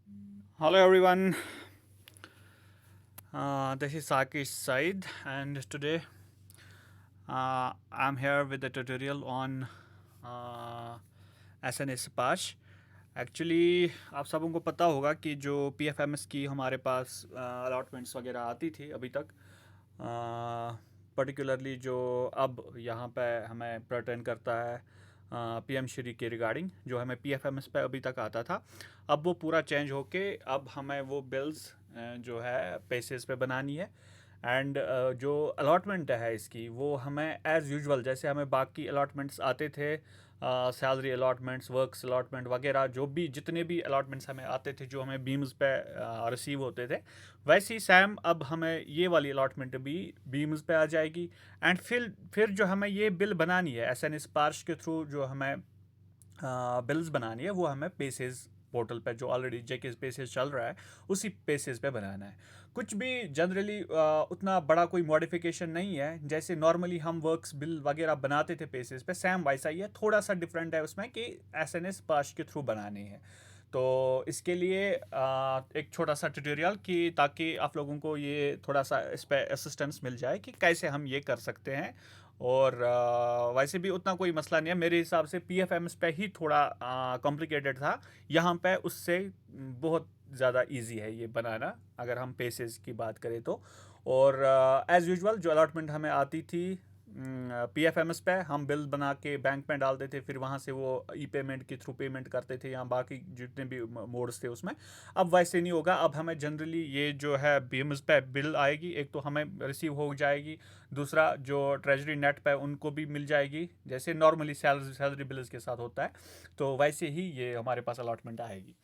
Hello everyone, this is Sakish Said, and today I'm here with a tutorial on SNS Apache. Actually आप सबों को पता होगा कि जो PFMS की हमारे पास अलॉटमेंट्स वगैरह आती थी अभी तक, पर्टिकुलरली जो अब यहाँ पे हमें पर्टेन करता है PM श्री के रिगार्डिंग, जो हमें PFMS पे अभी तक आता था, अब वो पूरा चेंज होके अब हमें वो बिल्स जो है पेसेस पे बनानी है। एंड जो अलॉटमेंट है इसकी, वो हमें एज़ यूजुअल जैसे हमें बाकी अलॉटमेंट्स आते थे, सैलरी अलॉटमेंट्स, वर्क्स अलॉटमेंट वगैरह, जो भी जितने भी अलॉटमेंट्स हमें आते थे जो हमें बीम्स पे रिसीव होते थे, वैसे ही सैम अब हमें ये वाली अलॉटमेंट भी बीम्स पे आ जाएगी। एंड फिर जो हमें ये बिल बनानी है एस एन स्पार्श के थ्रू, जो हमें बिल्स बनानी है, वो हमें पेसेस पोर्टल पे जो ऑलरेडी जेके पेसेस चल रहा है उसी पेसेस पे बनाना है। कुछ भी जनरली उतना बड़ा कोई मॉडिफिकेशन नहीं है, जैसे नॉर्मली हम वर्क्स बिल वगैरह बनाते थे पेसेस पे, सेम वैसा ही है। थोड़ा सा डिफरेंट है उसमें कि एस एन एस पाश के थ्रू बनाने हैं। तो इसके लिए एक छोटा सा ट्यूटोरियल कि ताकि आप लोगों को ये थोड़ा सा इस पर असिस्टेंस मिल जाए कि कैसे हम ये कर सकते हैं। और वैसे भी उतना कोई मसला नहीं है मेरे हिसाब से, पी एफ एम एस पे ही थोड़ा कॉम्प्लिकेटेड था, यहाँ पे उससे बहुत ज़्यादा इजी है ये बनाना अगर हम पेसेस की बात करें तो। और एज़ यूजुअल जो अलॉटमेंट हमें आती थी पी एफ एम एस पे, हम बिल बना के बैंक में डालते थे, फिर वहाँ से वो ई पेमेंट के थ्रू पेमेंट करते थे, या बाकी जितने भी मोड्स थे उसमें। अब वैसे नहीं होगा, अब हमें जनरली ये जो है बी एम एस पे बिल आएगी, एक तो हमें रिसीव हो जाएगी, दूसरा जो ट्रेजरी नेट पे उनको भी मिल जाएगी, जैसे नॉर्मली सैलरी बिल्स के साथ होता है। तो वैसे ही ये हमारे पास अलॉटमेंट आएगी।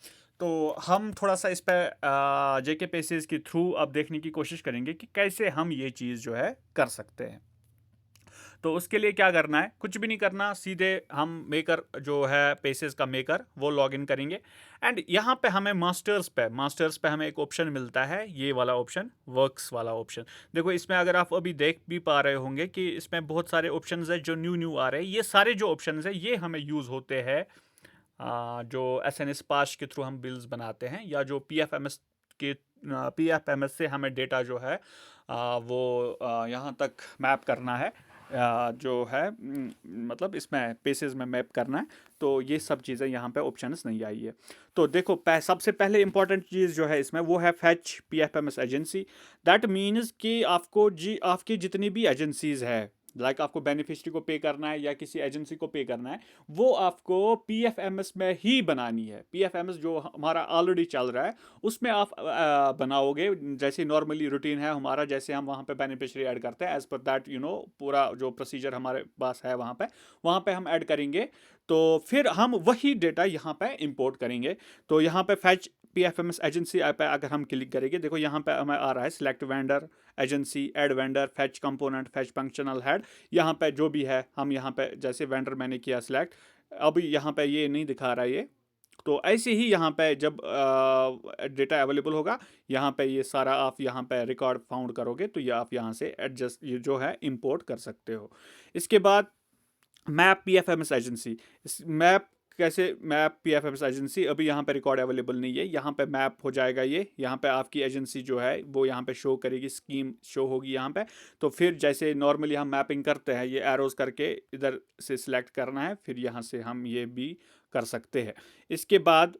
तो हम थोड़ा सा इस पर जेके पेसेस के थ्रू अब देखने की कोशिश करेंगे कि कैसे हम ये चीज़ जो है कर सकते हैं। तो उसके लिए क्या करना है, कुछ भी नहीं करना, सीधे हम मेकर जो है पेसेस का मेकर वो लॉग इन करेंगे। एंड यहाँ पे हमें मास्टर्स पे हमें एक ऑप्शन मिलता है, ये वाला ऑप्शन, वर्क्स वाला ऑप्शन। देखो इसमें अगर आप अभी देख भी पा रहे होंगे कि इसमें बहुत सारे ऑप्शंस है जो न्यू आ रहे हैं। ये सारे जो ऑप्शंस है ये हमें यूज़ होते हैं जो एस एन एस पाश के थ्रू हम बिल्स बनाते हैं, या जो पी एफ एम एस के पी एफ एम एस से हमें डेटा जो है वो यहाँ तक मैप करना है, जो है मतलब इसमें पेसेस में मैप करना है। तो ये सब चीज़ें यहाँ पे ऑप्शंस नहीं आई है। तो देखो सबसे पहले इंपॉर्टेंट चीज़ जो है इसमें वो है fetch P F M S agency. That means कि आपको जी आपकी जितनी भी एजेंसीज है, लाइक आपको बेनिफिशरी को पे करना है या किसी एजेंसी को पे करना है, वो आपको पी एफ एम एस में ही बनानी है। पी एफ एम एस जो हमारा ऑलरेडी चल रहा है उसमें आप बनाओगे, जैसे नॉर्मली रूटीन है हमारा, जैसे हम वहाँ पे बेनिफिशियरी ऐड करते हैं, एज पर दैट पूरा जो प्रोसीजर हमारे पास है वहाँ पे हम ऐड करेंगे। तो फिर हम वही डेटा यहाँ पे इंपोर्ट करेंगे। तो यहाँ पे fetch P F M S agency पे अगर हम क्लिक करेंगे, देखो यहाँ पे हमें आ रहा है select vendor, agency, add vendor, fetch component, fetch functional head. यहाँ पे जो भी है हम यहाँ पे जैसे वेंडर मैंने किया सिलेक्ट, अभी यहाँ पे ये नहीं दिखा रहा है ये। तो ऐसे ही यहाँ पे जब डेटा अवेलेबल होगा, यहाँ पे ये सारा आप यहाँ पे रिकॉर्ड फाउंड करोगे, तो ये आप यहाँ से एडजस्ट ये जो है इंपोर्ट कर सकते हो। इसके बाद map P F M S agency, map कैसे, map P F M S agency अभी यहाँ पे रिकॉर्ड अवेलेबल नहीं है, यहाँ पे मैप हो जाएगा ये, यहाँ पे आपकी एजेंसी जो है वो यहाँ पे शो करेगी, स्कीम शो होगी यहाँ पे। तो फिर जैसे नॉर्मली हम मैपिंग करते हैं, ये एरोज करके इधर से सिलेक्ट करना है, फिर यहाँ से हम ये भी कर सकते हैं। इसके बाद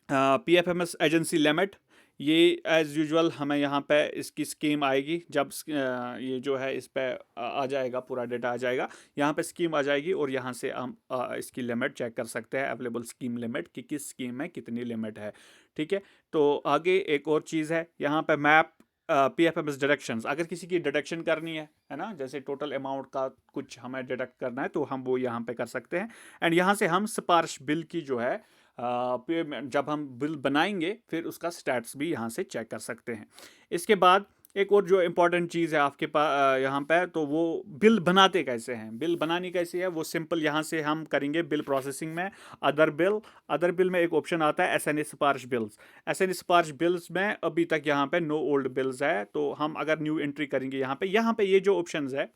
P F M S agency limit, ये एज़ यूजुअल हमें यहाँ पे इसकी स्कीम आएगी, जब ये जो है इस पे आ जाएगा, पूरा डेटा आ जाएगा, यहाँ पे स्कीम आ जाएगी, और यहाँ से हम इसकी लिमिट चेक कर सकते हैं, अवेलेबल स्कीम लिमिट, कि किस स्कीम में कितनी लिमिट है। ठीक है। तो आगे एक और चीज़ है यहाँ पे map P F M S deductions, अगर किसी की डिडक्शन करनी है ना, जैसे टोटल अमाउंट का कुछ हमें डिडक्ट करना है, तो हम वो यहाँ पे कर सकते हैं। एंड यहाँ से हम सिफारिश बिल की जो है पेमेंट, जब हम बिल बनाएंगे फिर उसका स्टेटस भी यहाँ से चेक कर सकते हैं। इसके बाद एक और जो इम्पोर्टेंट चीज़ है आपके पास यहाँ पर, तो वो बिल बनाते कैसे हैं, बिल बनानी कैसे है, वो सिंपल यहाँ से हम करेंगे बिल प्रोसेसिंग में, अदर बिल में एक ऑप्शन आता है एस एन ए सिफारिश बिल्स। एस एन ए सिफारिश बिल्स में अभी तक यहाँ पे नो ओल्ड बिल्स है, तो हम अगर न्यू एंट्री करेंगे यहाँ पे ये जो ऑप्शन है,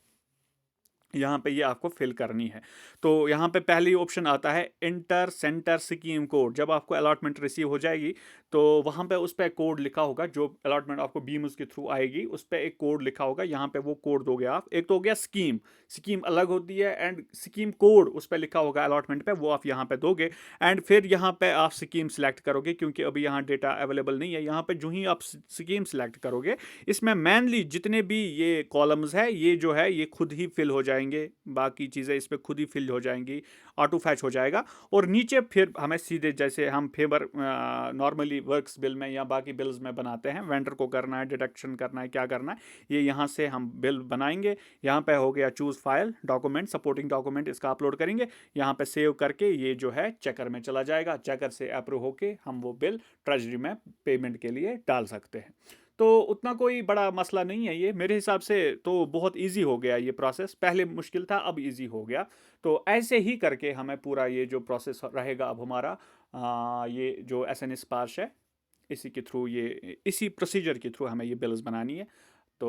यहाँ पे ये आपको फिल करनी है। तो यहाँ पे पहली ऑप्शन आता है इंटर सेंटर स्कीम कोड। जब आपको अलॉटमेंट रिसीव हो जाएगी तो वहाँ पे उस पे कोड लिखा होगा, जो अलॉटमेंट आपको बीम्स के थ्रू आएगी उस पे एक कोड लिखा होगा, यहाँ पे वो कोड दोगे आप। एक तो हो गया स्कीम, स्कीम अलग होती है, एंड स्कीम कोड उस पे लिखा होगा अलॉटमेंट पे, वो आप यहाँ पे दोगे। एंड फिर यहाँ पे आप स्कीम सेलेक्ट करोगे, क्योंकि अभी यहाँ डेटा अवेलेबल नहीं है। यहाँ पे जो ही आप स्कीम सेलेक्ट करोगे, इसमें मैनली जितने भी ये कॉलम्स है ये जो है ये खुद ही फिल हो जाएंगे, बाकी चीज़ें इस पर खुद ही फिल हो जाएंगी, ऑटो फैच हो जाएगा। और नीचे फिर हमें सीधे जैसे हम फेवर नॉर्मली वर्क्स बिल में या बाकी बिल्स में बनाते हैं, वेंडर को करना है, डिडक्शन करना है, क्या करना है, ये यहाँ से हम बिल बनाएंगे। यहाँ पे हो गया choose file document, supporting document, इसका अपलोड करेंगे। यहाँ पे सेव करके ये जो है चेकर में चला जाएगा, चेकर से अप्रूव होके हम वो बिल ट्रेजरी में पेमेंट के लिए डाल सकते हैं। तो उतना कोई बड़ा मसला नहीं है ये, मेरे हिसाब से तो बहुत इजी हो गया ये प्रोसेस। पहले मुश्किल था, अब इजी हो गया। तो ऐसे ही करके हमें पूरा ये जो प्रोसेस रहेगा अब हमारा, ये जो एसएनएस पास है, इसी के थ्रू, ये इसी प्रोसीजर के थ्रू हमें ये बिल्स बनानी है। तो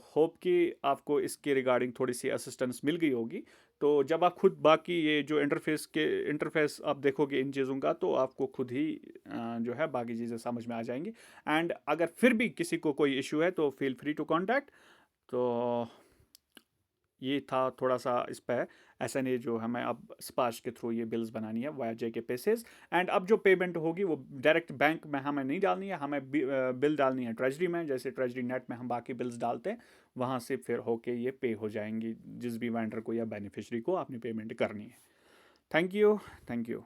होप कि आपको इसके रिगार्डिंग थोड़ी सी असिस्टेंस मिल गई होगी। तो जब आप खुद बाकी ये जो इंटरफेस आप देखोगे इन चीज़ों का, तो आपको खुद ही जो है बाकी चीज़ें समझ में आ जाएंगी। एंड अगर फिर भी किसी को कोई इशू है तो फील फ्री टू कांटेक्ट। तो ये था थोड़ा सा इस पर एसएनए जो हमें अब स्पाश के थ्रू ये बिल्स बनानी है वाया जे के पेसेस। एंड अब जो पेमेंट होगी वो डायरेक्ट बैंक में हमें नहीं डालनी है, हमें बिल डालनी है ट्रेजरी में, जैसे ट्रेजरी नेट में हम बाकी बिल्स डालते हैं, वहाँ से फिर होके ये पे हो जाएंगी जिस भी वेंडर को या बेनिफिशरी को आपने पेमेंट करनी है। Thank you. Thank you.